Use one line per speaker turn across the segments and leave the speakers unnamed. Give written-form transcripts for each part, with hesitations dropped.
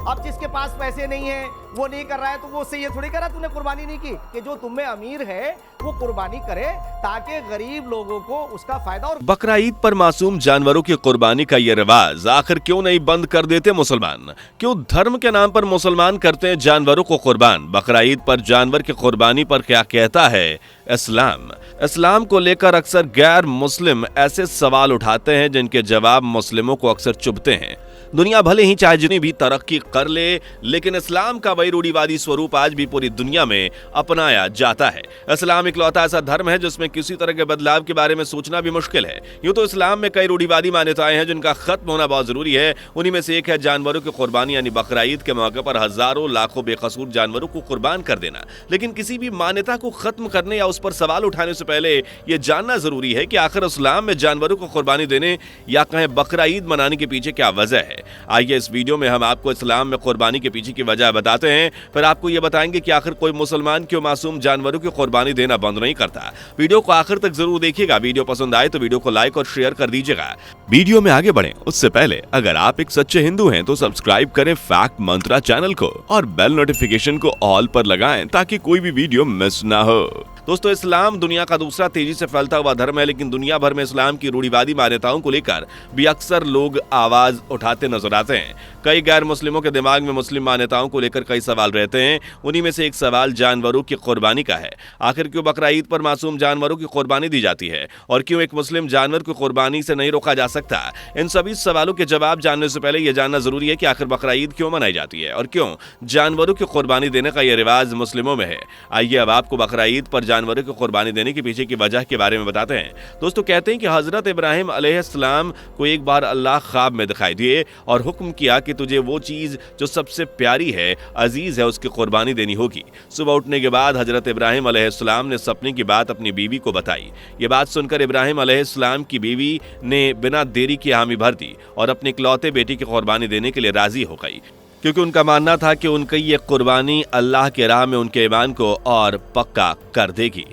अब जिसके पास पैसे नहीं है वो नहीं कर रहा है तो वो उससे ये थोड़ी करा तूने कुर्बानी नहीं की कि जो तुम में अमीर है वो कुर्बानी करे ताकि गरीब लोगों को उसका फायदा। और
बकरा ईद पर मासूम जानवरों की कुर्बानी का ये रिवाज आखिर क्यों नहीं बंद कर देते मुसलमान? क्यों धर्म के नाम पर मुसलमान करते हैं जानवरों को कुर्बान? बकरा ईद पर जानवर की कुर्बानी पर क्या कहता है इस्लाम? इस्लाम को लेकर अक्सर गैर मुस्लिम ऐसे सवाल उठाते हैं जिनके जवाब मुस्लिमों को अक्सर चुभते हैं। दुनिया भले ही चाहे जितनी भी तरक्की कर ले, लेकिन इस्लाम का वही रूढ़िवादी स्वरूप आज भी पूरी दुनिया में अपनाया जाता है। इस्लाम इकलौता ऐसा धर्म है जिसमें किसी तरह के बदलाव के बारे में सोचना भी मुश्किल है। यूं तो इस्लाम में कई रूढ़िवादी मान्यताएं हैं जिनका खत्म होना बहुत जरूरी है। उन्हीं में से एक है जानवरों की कुर्बानी, यानी बकरा ईद के मौके पर हजारों लाखों बेकसूर जानवरों को कुर्बान कर देना। लेकिन किसी भी मान्यता को खत्म करने या उस पर सवाल उठाने से पहले यह जानना जरूरी है कि आखिर इस्लाम में जानवरों को कुर्बानी देने या कहें बकरा ईद मनाने के पीछे क्या वजह है। आइए इस वीडियो में हम आपको इस्लाम में कुर्बानी के पीछे की वजह बताते हैं, फिर आपको यह बताएंगे कि आखिर कोई मुसलमान क्यों मासूम जानवरों की कुर्बानी देना बंद नहीं करता। वीडियो को आखिर तक जरूर देखिएगा। वीडियो पसंद आए तो वीडियो को लाइक और शेयर कर दीजिएगा। वीडियो में आगे बढ़ें उससे पहले अगर आप एक सच्चे हिंदू हैं तो सब्सक्राइब करें फैक्ट मंत्रा चैनल को और बेल नोटिफिकेशन को ऑल पर लगाएं ताकि कोई भी वीडियो मिस ना हो। दोस्तों, इस्लाम दुनिया का दूसरा तेजी से फैलता हुआ धर्म है, लेकिन दुनिया भर में इस्लाम की रूढ़िवादी मान्यताओं को लेकर भी अक्सर लोग आवाज उठाते नजर आते हैं। कई गैर मुस्लिमों के दिमाग में मुस्लिम मान्यताओं को लेकर कई सवाल रहते हैं। उन्हीं में से एक सवाल जानवरों की कुर्बानी का है। आखिर क्यों बकरा ईद पर मासूम जानवरों की कुर्बानी दी जाती है और क्यों एक मुस्लिम जानवर को कुर्बानी से नहीं रोका जा सकता? इन सभी सवालों के जवाब जानने से पहले यह जानना जरूरी है कि आखिर बकरा ईद क्यों मनाई जाती है और क्यों जानवरों की कुर्बानी देने का यह रिवाज मुस्लिमों में है। आइए अब आपको बकरा ईद पर जानवरों की कुर्बानी देने के पीछे की वजह के बारे में बताते हैं। दोस्तों, कहते हैं कि हजरत इब्राहिम अलैहिस्सलाम को एक बार अल्लाह ख्वाब में दिखाई दिए और हुक्म किया कि तुझे वो चीज जो सबसे प्यारी है, अजीज है, उसकी कुर्बानी देनी होगी। सुबह उठने के बाद हजरत इब्राहिम अलैहिस्सलाम ने सपने की बात अपनी बीवी को बताई। ये बात सुनकर इब्राहिम अलैहिस्सलाम की बीवी ने बिना देरी के हामी भर दी और अपने इकलौते बेटी की कुर्बानी देने के लिए राजी हो गई, क्योंकि उनका मानना था कि उनकी ये कुर्बानी अल्लाह के राह में उनके ईमान को और पक्का कर देगी।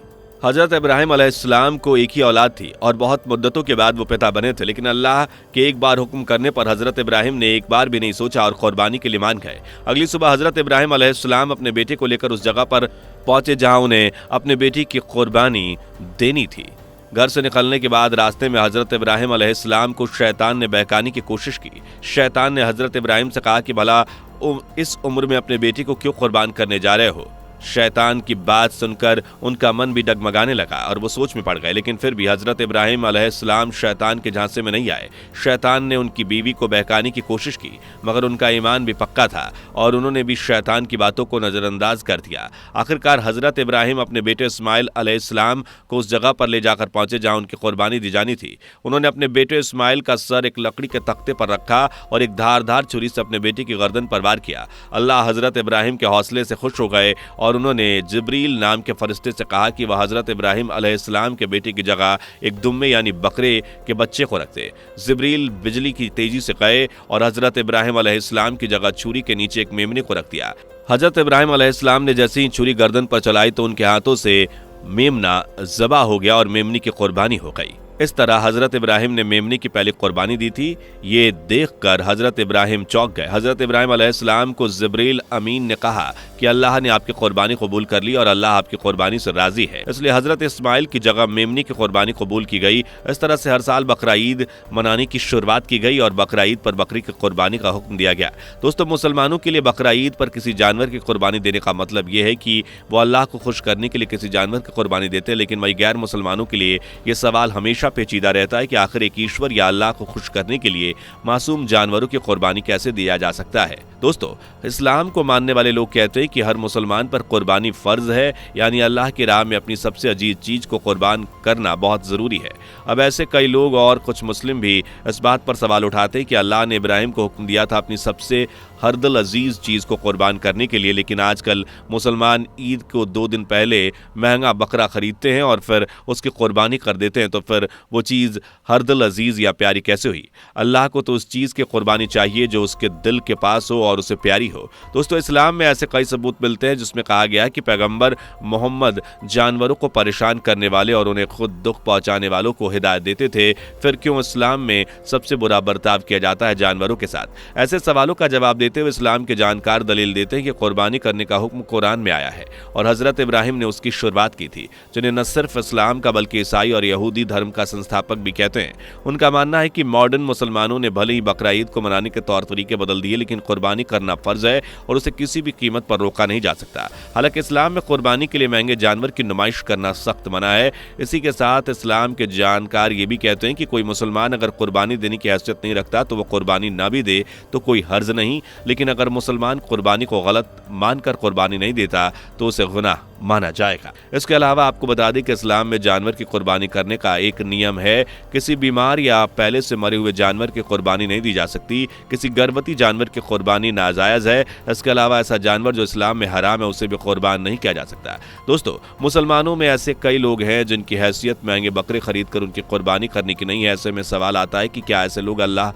हजरत इब्राहिम अलैहिस्सलाम को एक ही औलाद थी और बहुत मुद्दतों के बाद वो पिता बने थे, लेकिन अल्लाह के एक बार हुक्म करने पर हजरत इब्राहिम ने एक बार भी नहीं सोचा और कुर्बानी के लिए मान गए। अगली सुबह हजरत इब्राहिम अलैहिस्सलाम अपने बेटे को लेकर उस जगह पर पहुंचे जहां उन्हें अपने बेटी की कुर्बानी देनी थी। घर से निकलने के बाद रास्ते में हजरत इब्राहिम अलैहिस्सलाम को शैतान ने बहकाने की कोशिश की। शैतान ने हजरत इब्राहिम से कहा कि भला इस उम्र में अपने बेटी को क्यों कुर्बान करने जा रहे हो? शैतान की बात सुनकर उनका मन भी डगमगाने लगा और वो सोच में पड़ गए, लेकिन फिर भी हजरत इब्राहिम अलैहिस्सलाम शैतान के झांसे में नहीं आए। शैतान ने उनकी बीवी को बहकाने की कोशिश की, मगर उनका ईमान भी पक्का था और उन्होंने भी शैतान की बातों को नजरअंदाज कर दिया। आखिरकार हजरत इब्राहिम अपने बेटे इस्माइल अलैहिस्सलाम को उस जगह पर ले जाकर पहुंचे जहां उनकी कुर्बानी दी जानी थी। उन्होंने अपने बेटे इस्माइल का सर एक लकड़ी के तख्ते पर रखा और एक धारदार छुरी से अपने बेटे की गर्दन पर वार किया। अल्लाह हजरत इब्राहिम के हौसले से खुश हो गए और उन्होंने जिब्रील नाम के फरिश्ते से कहा कि वह हजरत इब्राहिम अलैहिस्सलाम के बेटे की जगह एक दुम्बे यानी बकरे के बच्चे को रख दे। जिब्रील बिजली की तेजी से गए और हजरत इब्राहिम अलैहिस्सलाम की जगह छुरी के नीचे एक मेमने को रख दिया। हजरत इब्राहिम अलैहिस्सलाम ने जैसे ही छुरी गर्दन पर चलाई तो उनके हाथों से मेमना ज़बा हो गया और मेमनी की कुर्बानी हो गई। इस तरह हजरत इब्राहिम ने मेमने की पहले कुर्बानी दी थी। ये देखकर हजरत इब्राहिम चौंक गए। हजरत इब्राहिम अलैहिस्सलाम को जिब्रील अमीन ने कहा कि अल्लाह ने आपकी कुर्बानी कबूल कर ली और अल्लाह आपकी कुर्बानी से राजी है, इसलिए हजरत इस्माइल की जगह मेमने की कुर्बानी कबूल की गई। इस तरह से हर साल बकरा ईद मनाने की शुरुआत की गई और बकरा ईद पर बकरी की कुर्बानी का हुक्म दिया गया। दोस्तों, मुसलमानों के लिए बकरा ईद पर किसी जानवर की कुर्बानी देने का मतलब यह है कि वो अल्लाह को खुश करने के लिए किसी जानवर की कुर्बानी देते हैं, लेकिन वही गैर मुसलमानों के लिए यह सवाल हमेशा पेचीदा रहता है कि आखिर एक ईश्वर या अल्लाह को खुश करने के लिए मासूम जानवरों की कुर्बानी कैसे दिया जा सकता है। दोस्तों, इस्लाम को मानने वाले लोग कहते हैं कि हर मुसलमान पर कुर्बानी फर्ज है, यानी अल्लाह की राह में अपनी सबसे अजीज चीज को कुर्बान करना बहुत जरूरी है। अब ऐसे कई लोग और कुछ मुस्लिम भी इस बात पर सवाल उठाते हैं कि अल्लाह ने इब्राहिम को हुक्म दिया था अपनी सबसे हरदल अजीज चीज को कुर्बान करने के लिए, लेकिन आजकल मुसलमान ईद को 2 दिन पहले महंगा बकरा खरीदते हैं और फिर उसकी कुर्बानी कर देते हैं, तो फिर वो चीज हरदल अजीज या प्यारी कैसे हुई? अल्लाह को तो उस चीज की कुर्बानी चाहिए जो उसके दिल के पास हो और उसे प्यारी हो। दोस्तों, इस्लाम में ऐसे कई सबूत मिलते हैं जिसमें कहा गया है कि पैगंबर मोहम्मद जानवरों को परेशान करने वाले और उन्हें खुद दुख पहुंचाने वालों को हिदायत देते थे, फिर क्यों इस्लाम में सबसे बुरा बर्ताव किया जाता है जानवरों के साथ? ऐसे सवालों का जवाब देते देते हुए इस्लाम के जानकार दलील देते हैं कि कुर्बानी करने का हुक्म कुरान में आया है और हजरत इब्राहिम ने उसकी शुरुआत की थी, जिन्हें न सिर्फ इस्लाम का बल्कि ईसाई और यहूदी धर्म का संस्थापक भी कहते हैं। उनका मानना है कि मॉडर्न मुसलमानों ने भले ही बकरा ईद को मनाने के तौर तरीके बदल दिए, लेकिन कुर्बानी करना फर्ज है और उसे किसी भी कीमत पर रोका नहीं जा सकता। हालांकि इस्लाम में कुर्बानी के लिए महंगे जानवर की नुमाइश करना सख्त मना है। इसी के साथ इस्लाम के जानकार ये भी कहते हैं कि कोई मुसलमान अगर कुर्बानी देने की हैसियत नहीं रखता तो वह कुर्बानी ना भी दे तो कोई हर्ज नहीं, लेकिन अगर मुसलमान कुर्बानी को गलत मानकर कुर्बानी नहीं देता तो उसे गुनाह माना जाएगा। इसके अलावा आपको बता दें कि इस्लाम में जानवर की कुर्बानी करने का एक नियम है। किसी बीमार या पहले से मरे हुए जानवर की कुर्बानी नहीं दी जा सकती। किसी गर्भवती जानवर की कुर्बानी नाजायज है। इसके अलावा ऐसा जानवर जो इस्लाम में हराम है उसे भी कुर्बान नहीं किया जा सकता। दोस्तों, मुसलमानों में ऐसे कई लोग हैं जिनकी हैसियत महंगे बकरे खरीद कर उनकी कुर्बानी करने की नहीं है। ऐसे में सवाल आता है कि क्या ऐसे लोग अल्लाह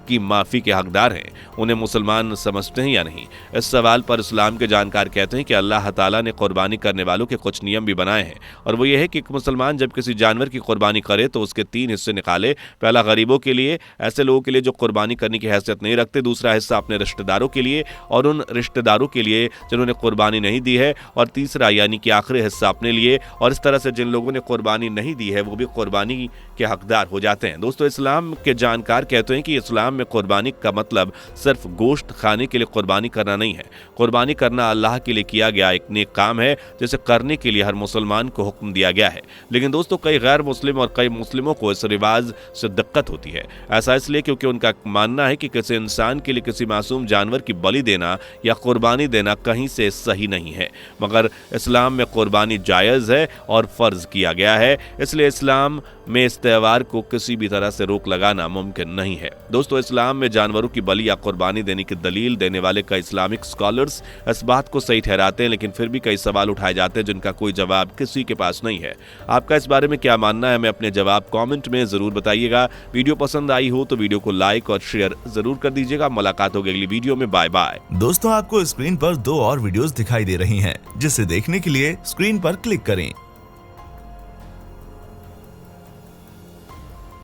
की माफ़ी के हकदार हैं? उन्हें मुसलमान समझते हैं या नहीं? इस सवाल पर इस्लाम के जानकार कहते हैं कि अल्लाह ताला ने कुर्बानी करने वालों के कुछ नियम भी बनाए हैं और वो ये है कि एक मुसलमान जब किसी जानवर की कुर्बानी करे तो उसके 3 हिस्से निकाले। पहला गरीबों के लिए, ऐसे लोगों के लिए जो कुर्बानी करने की हैसियत नहीं रखते। दूसरा हिस्सा अपने रिश्तेदारों के लिए और उन रिश्तेदारों के लिए जिन्होंने कुर्बानी नहीं दी है। और तीसरा यानी कि आखिरी हिस्सा अपने लिए। और इस तरह से जिन लोगों ने कुर्बानी नहीं दी है वो भी कुर्बानी के हकदार हो जाते हैं। दोस्तों, इस्लाम के जानकार कहते हैं कि इस्लाम में कुर्बानी का मतलब सिर्फ गोश्त खाने के लिए कुर्बानी करना नहीं है। कुर्बानी करना अल्लाह के लिए किया गया एक नेक काम है जिसे करने के लिए हर मुसलमान को हुक्म दिया गया है। लेकिन दोस्तों, कई गैर मुस्लिम और कई मुस्लिमों को इस रिवाज से दिक्कत होती है। ऐसा इसलिए क्योंकि उनका मानना है कि किसी इंसान के लिए किसी मासूम जानवर की बलि देना या कुर्बानी देना कहीं से सही नहीं है। मगर इस्लाम में कुर्बानी जायज़ है और फर्ज किया गया है। इसलिए इस्लाम में इस त्यौहार को किसी भी तरह से रोक लगाना मुमकिन नहीं है। दोस्तों, इस्लाम में जानवरों की बलि या कुर्बानी देने की दलील देने वाले कई इस्लामिक स्कॉलर्स इस बात को सही ठहराते हैं, लेकिन फिर भी कई सवाल उठाए जाते हैं जिनका कोई जवाब किसी के पास नहीं है। आपका इस बारे में क्या मानना है? हमें अपने जवाब कमेंट में जरूर बताइएगा। वीडियो पसंद आई हो तो वीडियो को लाइक और शेयर जरूर कर दीजिएगा। मुलाकात होगी अगली वीडियो में। Bye bye.
दोस्तों, आपको स्क्रीन पर 2 और वीडियोस दिखाई दे रही हैं, जिसे देखने के लिए स्क्रीन पर क्लिक करें।